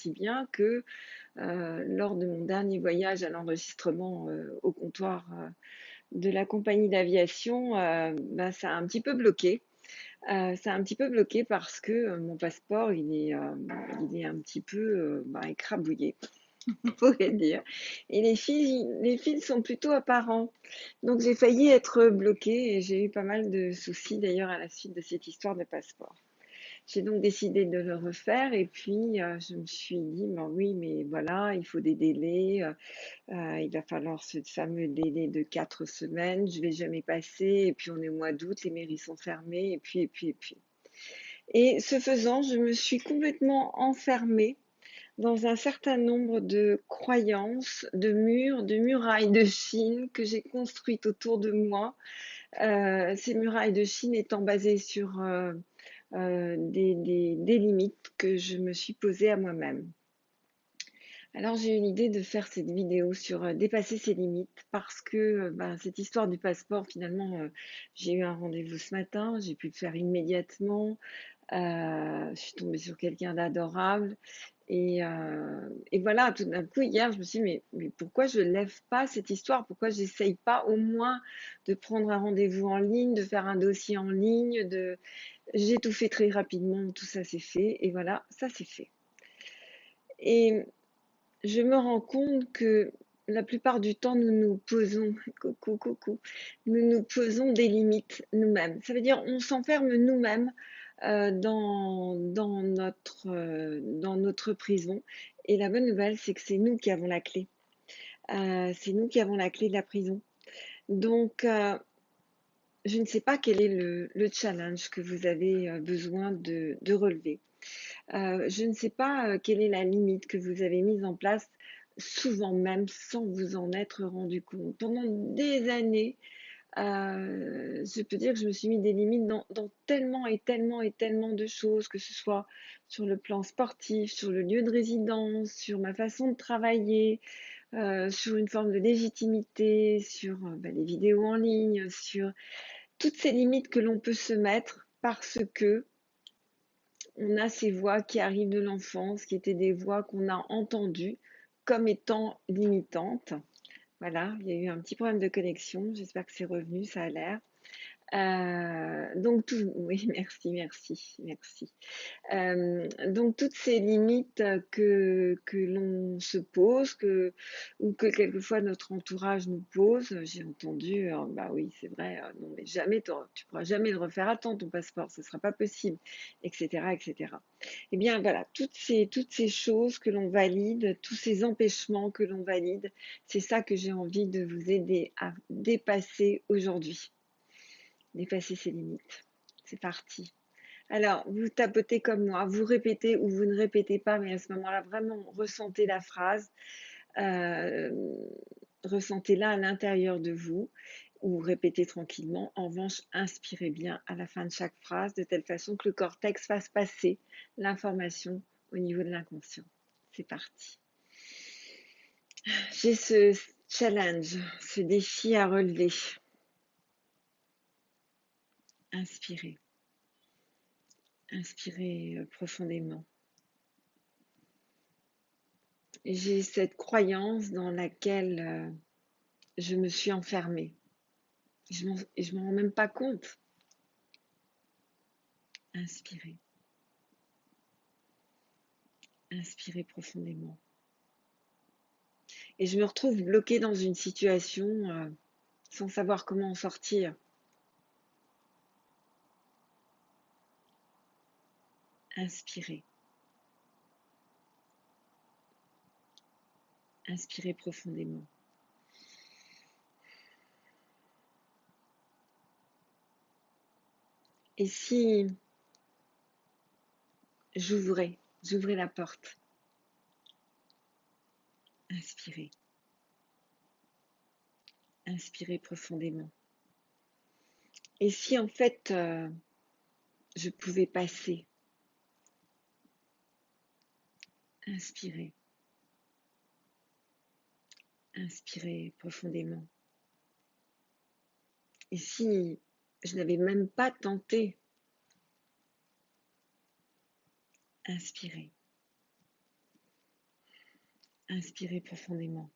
si bien que lors de mon dernier voyage à l'enregistrement au comptoir de la compagnie d'aviation, bah, ça a un petit peu bloqué. Ça a un petit peu bloqué parce que mon passeport, il est un petit peu bah, écrabouillé, on pourrait dire. Et les fils sont plutôt apparents. Donc j'ai failli être bloquée et j'ai eu pas mal de soucis d'ailleurs à la suite de cette histoire de passeport. J'ai donc décidé de le refaire et puis je me suis dit, ben oui, mais voilà, il faut des délais, il va falloir ce fameux délai de 4 semaines, je vais jamais passer, et puis on est au mois d'août, les mairies sont fermées, et puis, et puis, et puis. Et ce faisant, je me suis complètement enfermée dans un certain nombre de croyances, de murs, de murailles de Chine que j'ai construites autour de moi. Ces murailles de Chine étant basées sur des limites que je me suis posées à moi-même. Alors j'ai eu l'idée de faire cette vidéo sur dépasser ses limites parce que ben, cette histoire du passeport, finalement, j'ai eu un rendez-vous ce matin, j'ai pu le faire immédiatement. Je suis tombée sur quelqu'un d'adorable. Et voilà, tout d'un coup, hier, je me suis dit, mais pourquoi je ne lève pas cette histoire? Pourquoi je n'essaye pas au moins de prendre un rendez-vous en ligne, de faire un dossier en ligne, J'ai tout fait très rapidement, tout ça c'est fait, et voilà, ça c'est fait. Et je me rends compte que la plupart du temps, nous nous posons, coucou, coucou, nous nous posons des limites nous-mêmes. Ça veut dire on s'enferme nous-mêmes dans notre prison. Et la bonne nouvelle, c'est que c'est nous qui avons la clé. C'est nous qui avons la clé de la prison. Donc, je ne sais pas quel est le challenge que vous avez besoin de relever. Je ne sais pas quelle est la limite que vous avez mise en place, souvent même sans vous en être rendu compte. Pendant des années, je peux dire que je me suis mis des limites dans tellement et tellement et tellement de choses, que ce soit sur le plan sportif, sur le lieu de résidence, sur ma façon de travailler, sur une forme de légitimité, sur bah, les vidéos en ligne, sur toutes ces limites que l'on peut se mettre parce que on a ces voix qui arrivent de l'enfance, qui étaient des voix qu'on a entendues comme étant limitantes. Voilà, il y a eu un petit problème de connexion. J'espère que c'est revenu, ça a l'air. Donc, oui, merci, merci, merci. Donc toutes ces limites que l'on se pose, ou que quelquefois notre entourage nous pose, j'ai entendu, bah oui, c'est vrai, non mais jamais, tu pourras jamais le refaire à temps ton passeport, ce sera pas possible, etc., etc. Eh bien voilà, toutes ces choses que l'on valide, tous ces empêchements que l'on valide, c'est ça que j'ai envie de vous aider à dépasser aujourd'hui, dépasser ces limites. C'est parti. Alors, vous tapotez comme moi, vous répétez ou vous ne répétez pas, mais à ce moment-là, vraiment ressentez la phrase, euh, ressentez-la à l'intérieur de vous, ou répétez tranquillement. En revanche, inspirez bien à la fin de chaque phrase, de telle façon que le cortex fasse passer l'information au niveau de l'inconscient. C'est parti. J'ai ce challenge, ce défi à relever. Inspirez, inspirez profondément. J'ai cette croyance dans laquelle je me suis enfermée. Je m'en rends même pas compte. Inspirez. Inspirez profondément. Et je me retrouve bloquée dans une situation sans savoir comment en sortir. Inspirez. Inspirez profondément. Et si j'ouvrais la porte. Inspirez. Inspirez profondément. Et si en fait je pouvais passer. Inspirez. Inspirez profondément. Et si je n'avais même pas tenté. Inspirez. Inspirez profondément.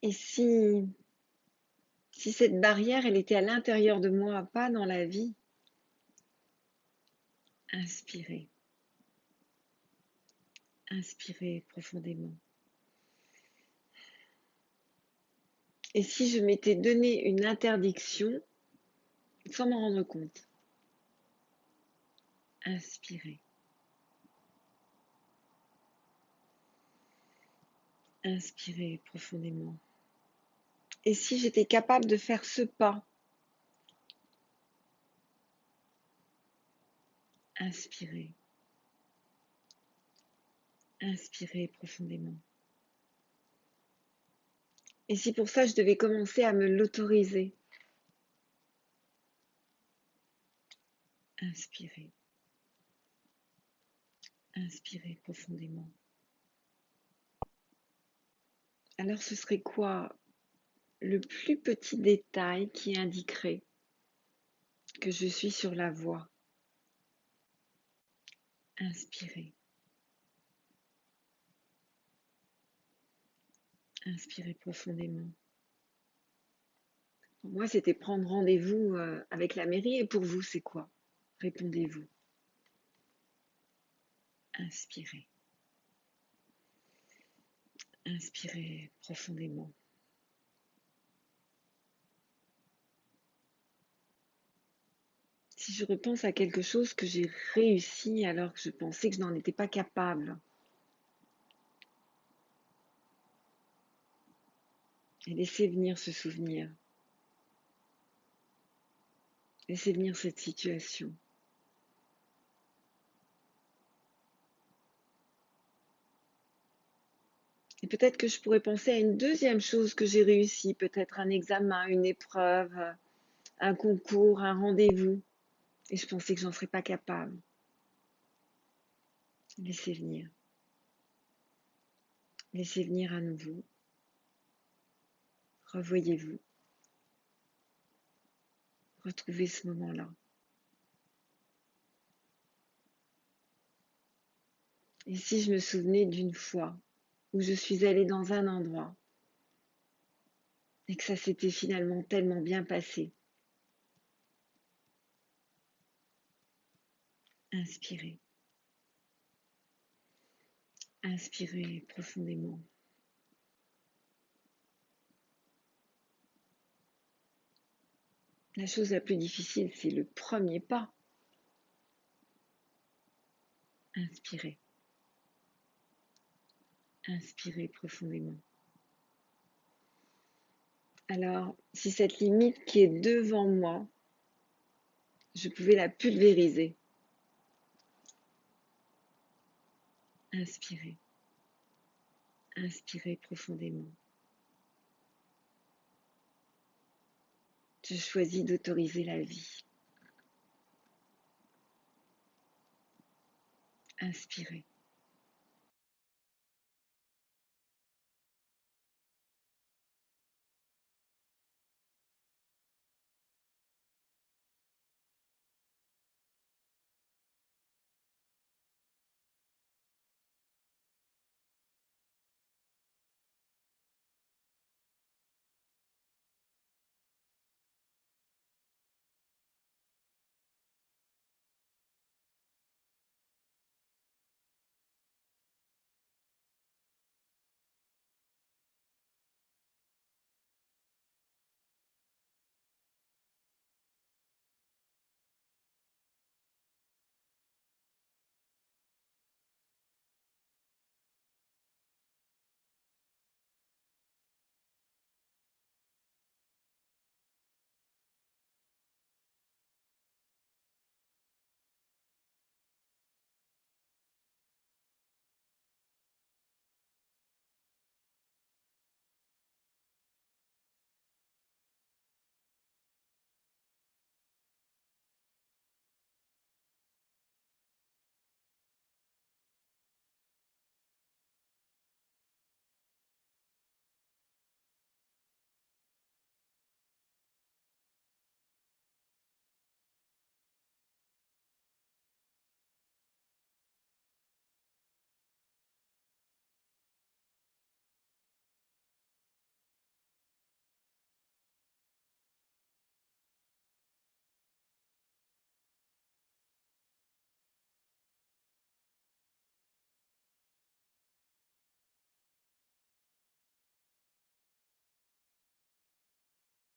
Et si cette barrière, elle était à l'intérieur de moi, pas dans la vie, inspirez. Inspirez profondément. Et si je m'étais donné une interdiction sans m'en rendre compte, inspirez. Inspirez profondément. Et si j'étais capable de faire ce pas, inspirez. Inspirez profondément. Et si pour ça je devais commencer à me l'autoriser, inspirez. Inspirez profondément. Alors ce serait quoi le plus petit détail qui indiquerait que je suis sur la voie? Inspirez. Inspirez profondément. Pour moi, c'était prendre rendez-vous avec la mairie. Et pour vous, c'est quoi? Répondez-vous. Inspirez. Inspirez profondément. Si je repense à quelque chose que j'ai réussi alors que je pensais que je n'en étais pas capable, et laissez venir ce souvenir, laissez venir cette situation. Et peut-être que je pourrais penser à une deuxième chose que j'ai réussi, peut-être un examen, une épreuve, un concours, un rendez-vous, et je pensais que j'en serais pas capable. Laissez venir. Laissez venir à nouveau. Revoyez-vous. Retrouvez ce moment-là. Et si je me souvenais d'une fois où je suis allée dans un endroit et que ça s'était finalement tellement bien passé, inspirez. Inspirez profondément. La chose la plus difficile, c'est le premier pas. Inspirez. Inspirez profondément. Alors, si cette limite qui est devant moi, je pouvais la pulvériser. Inspirez. Inspirez profondément. Je choisis d'autoriser la vie. Inspirez.